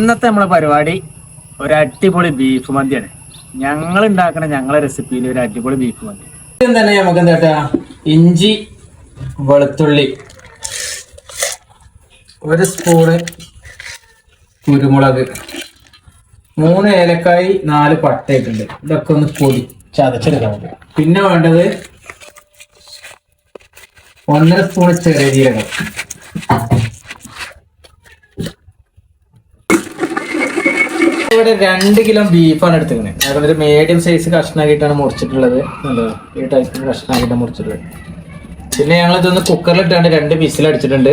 ഇന്നത്തെ നമ്മളെ പരിപാടി ഒരു അടിപൊളി ബീഫ് മന്തിയാണ്. ഞങ്ങൾ ഉണ്ടാക്കുന്ന ഞങ്ങളെ റെസിപ്പിയിൽ ഒരു അടിപൊളി ബീഫ് മന്തി തന്നെ. നമുക്ക് എന്താ ഇഞ്ചി, വെളുത്തുള്ളി, ഒരു സ്പൂണ് കുരുമുളക്, 3 ഏലക്കായി, 4 പട്ടയിട്ടുണ്ട്. ഇതൊക്കെ ഒന്ന് പൊടി ചതച്ചെടുക്കാൻ. പിന്നെ വേണ്ടത് 1.5 സ്പൂണ് ചെറിയ ജീരകം, ഇവിടെ 2 കിലോ ബീഫാണ് എടുത്തിരിക്കുന്നത്. അതൊരു മീഡിയം സൈസ് കഷ്ണാക്കിയിട്ടാണ് മുറിച്ചിട്ടുള്ളത്. ഈ ടൈപ്പ് കഷ്ണാക്കിയിട്ടാണ് മുറിച്ചിട്ടുള്ളത്. പിന്നെ ഞങ്ങൾ ഇതൊന്ന് കുക്കറിലിട്ടാണ്ട് 2 വിസിൽ അടിച്ചിട്ടുണ്ട്.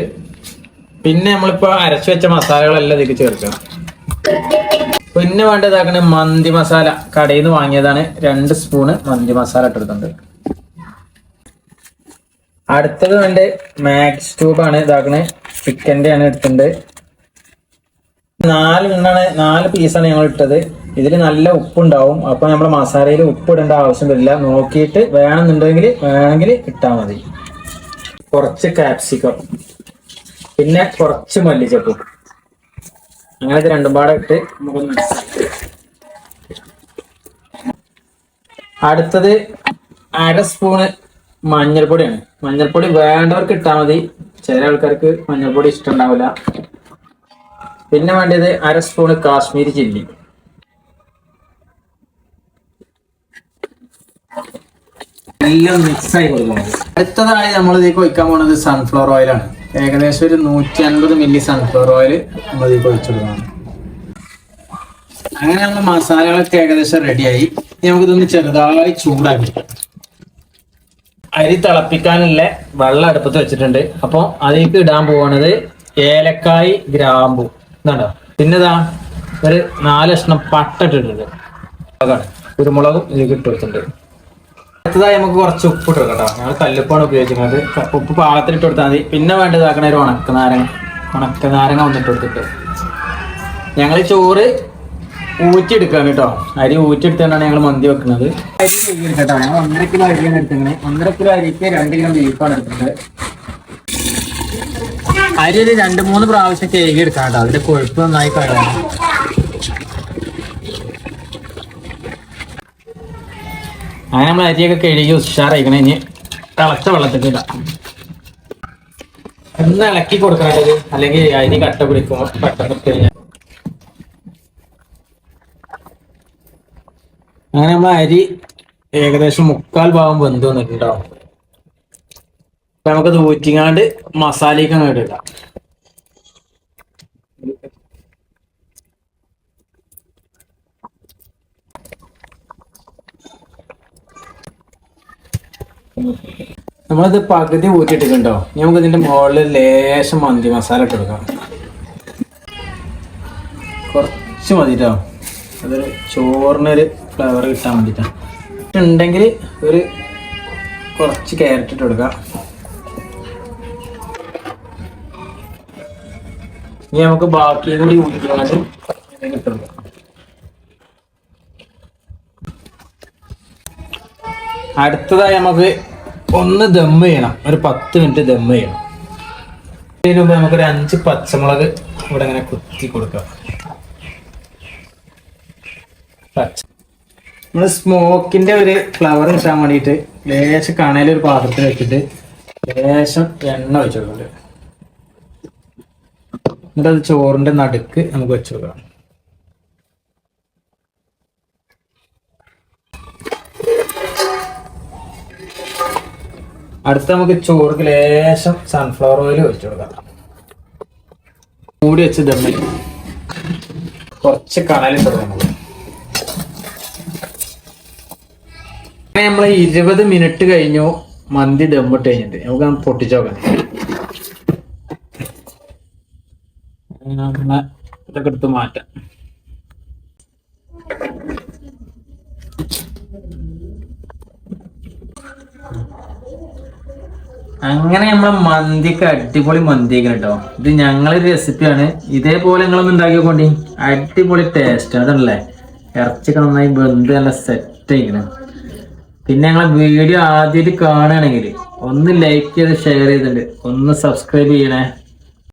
പിന്നെ നമ്മളിപ്പോ അരച്ചു വെച്ച മസാലകളെല്ലാം ഇതിലേക്ക് ചേർക്കണം. പിന്നെ വേണ്ടതാക്കണ മന്തി മസാല കടയിൽ നിന്ന് വാങ്ങിയതാണ്. 2 സ്പൂണ് മന്തി മസാല ഇട്ടെടുത്തുണ്ട്. അടുത്തത് വേണ്ട മാക്സ് ട്യൂബാണ്. ഇതാക്കണ ചിക്കൻ്റെ ആണ് എടുത്തിട്ടുണ്ട്. 4 പീസാണ് ഞങ്ങൾ ഇട്ടത്. ഇതിൽ നല്ല ഉപ്പുണ്ടാവും. അപ്പൊ നമ്മുടെ മസാലയിൽ ഉപ്പ് ഇടേണ്ട ആവശ്യം വരില്ല. നോക്കിയിട്ട് വേണമെങ്കിൽ ഇട്ടാൽ മതി. കുറച്ച് കാപ്സിക്കം, പിന്നെ കുറച്ച് മല്ലിച്ചപ്പും, അങ്ങനെ ഇത് രണ്ടും പാടെ ഇട്ട് അടുത്തത് 1/2 സ്പൂണ് മഞ്ഞൾപ്പൊടിയാണ്. മഞ്ഞൾപ്പൊടി വേണ്ടവർക്ക് ഇട്ടാൽ മതി. ചില ആൾക്കാർക്ക് മഞ്ഞൾപ്പൊടി ഇഷ്ടമുണ്ടാവില്ല. പിന്നെ വേണ്ടത് 1/2 സ്പൂണ് കാശ്മീരി ചില്ലി. എല്ലാം മിക്സ് ആയി കൊടുക്കണം. അടുത്തതായി നമ്മൾ ഇതിലേക്ക് ഒഴിക്കാൻ പോണത് സൺഫ്ലവർ ഓയിലാണ്. ഏകദേശം ഒരു 150 മില്ലി സൺഫ്ലവർ ഓയിൽ നമ്മൾ ഇതിലേക്ക് ഒഴിച്ചെടുക്കണം. അങ്ങനെ നമ്മൾ മസാലകളൊക്കെ ഏകദേശം റെഡിയായി. നമുക്കിതൊന്ന് ചെറുതായി ചൂടാക്കി അരി തിളപ്പിക്കാനുള്ള വെള്ളം അടുപ്പത്ത് വെച്ചിട്ടുണ്ട്. അപ്പോൾ അതിലേക്ക് ഇടാൻ പോകുന്നത് ഏലക്കായ്, ഗ്രാമ്പു ഇതാണ്ടോ. പിന്നെ ഇതാ ഒരു 4 കഷ്ണം പട്ട ഇട്ടിട്ടുണ്ട്. അതാണ് കുരുമുളകും ഇതിലേക്ക് ഇട്ട് കൊടുത്തിട്ടുണ്ട്. അടുത്തതായി നമുക്ക് കുറച്ച് ഉപ്പ് ഇട്ട് കേട്ടോ. ഞങ്ങൾ കല്ലുപ്പാണ് ഉപയോഗിക്കുന്നത്. ഉപ്പ് പാകത്തിൽ ഇട്ട് കൊടുത്താൽ മതി. പിന്നെ വേണ്ടതാക്കണ ഒരു ഉണക്കനാരങ്ങ വന്നിട്ട് കൊടുത്തിട്ട് ഞങ്ങൾ ചോറ് ഊറ്റിയെടുക്കാണ് കേട്ടോ. അരി ഊറ്റിയെടുത്തുകൊണ്ടാണ് ഞങ്ങൾ മന്തി വെക്കുന്നത്. അരി കേട്ടോ, ഞങ്ങൾ 1.5 കിലോ അരിയാണ് എടുത്തിങ്ങനെ. 1.5 കിലോ അരിക്ക് 2 കിലോ ബീഫാണ് എടുത്തത്. അരി ഒരു 2-3 പ്രാവശ്യം കേക്ക് എടുക്കാം കേട്ടോ. അതിന്റെ കൊഴുപ്പ് നന്നായി കളയാം. അങ്ങനെ നമ്മൾ അരിയൊക്കെ കഴുകി ഉഷാറായിക്കണേ. ഇനി തിളച്ച വെള്ളത്തിൽ ഇടാം. ഒന്ന് ഇളക്കി കൊടുക്കണത്, അല്ലെങ്കിൽ അരി കട്ട പിടിക്കുമ്പോൾ പെട്ടെന്ന് കഴിഞ്ഞാൽ. അങ്ങനെ നമ്മൾ അരി ഏകദേശം 3/4 ഭാഗം വെന്ത് വന്നിട്ടുണ്ടാവും. നമുക്കത് ഊറ്റിങ്ങാണ്ട് മസാലയ്ക്ക് അങ്ങോട്ട് ഇടാം. നമ്മളിത് പകുതി ഊറ്റിട്ടിട്ടുണ്ടോ. നമുക്ക് ഇതിന്റെ മുകളിൽ ലേശം മന്തി മസാല ഇട്ടെടുക്കാം. കുറച്ച് മതിട്ടോ. അതൊരു ചോറിനൊരു ഫ്ലേവർ കിട്ടാൻ വേണ്ടിയിട്ടാണ്. ഉണ്ടെങ്കിൽ ഒരു കുറച്ച് ക്യാരറ്റ് ഇട്ട് കൊടുക്കാം. ഇനി നമുക്ക് ബാക്കിയും കൂടി ഊറ്റിക്കാണ്ട് ഇട്ടെടുക്കാം. അടുത്തതായി നമുക്ക് ഒന്ന് ദമ്മ് ചെയ്യണം. ഒരു 10 മിനിറ്റ് ദമ്മ് ചെയ്യണം. ഇതിന് മുമ്പ് നമുക്കൊരു 5 പച്ചമുളക് ഇവിടെ ഇങ്ങനെ കുത്തി കൊടുക്കാം. നമ്മൾ സ്മോക്കിന്റെ ഒരു ഫ്ലവർ കിട്ടാൻ വേണ്ടിയിട്ട് ലേശം കണയിലൊരു പാത്രത്തിൽ വെച്ചിട്ട് ലേശം എണ്ണ വെച്ച് കൊടുക്കുന്നുണ്ട്. എന്നിട്ട് അത് ചോറിന്റെ നടുക്ക് നമുക്ക് വെച്ച് കൊടുക്കാം. അടുത്ത നമുക്ക് ചോറിക്ക് ലേശം സൺഫ്ലവർ ഓയിൽ ഒഴിച്ചു കൊടുക്കാം. മൂടി വെച്ച് ദമ്മി കുറച്ച് കണലിട്ട് കൊടുക്കണം. അങ്ങനെ നമ്മൾ 20 മിനിറ്റ് കഴിഞ്ഞു മന്തി ദമ്മിട്ട് കഴിഞ്ഞിട്ട്. നമുക്ക് പൊട്ടിച്ചു നോക്കാം. ഇതൊക്കെ എടുത്ത് മാറ്റാം. അങ്ങനെ നമ്മളെ മന്തിക്ക് അടിപൊളി മന്തി കേട്ടോ. ഇത് ഞങ്ങളൊരു റെസിപ്പിയാണ്. ഇതേപോലെ നിങ്ങളൊന്ന് ഉണ്ടാക്കിക്കൊണ്ടി. അടിപൊളി ടേസ്റ്റ് അതല്ലേ. ഇറച്ചിക്ക് നന്നായി വെന്ത് നല്ല സെറ്റ് ആയിക്കണം. പിന്നെ ഞങ്ങളെ വീഡിയോ ആദ്യമായിട്ട് കാണുകയാണെങ്കിൽ ഒന്ന് ലൈക്ക് ചെയ്ത് ഷെയർ ചെയ്തിട്ടുണ്ട്. ഒന്ന് സബ്സ്ക്രൈബ് ചെയ്യണേ.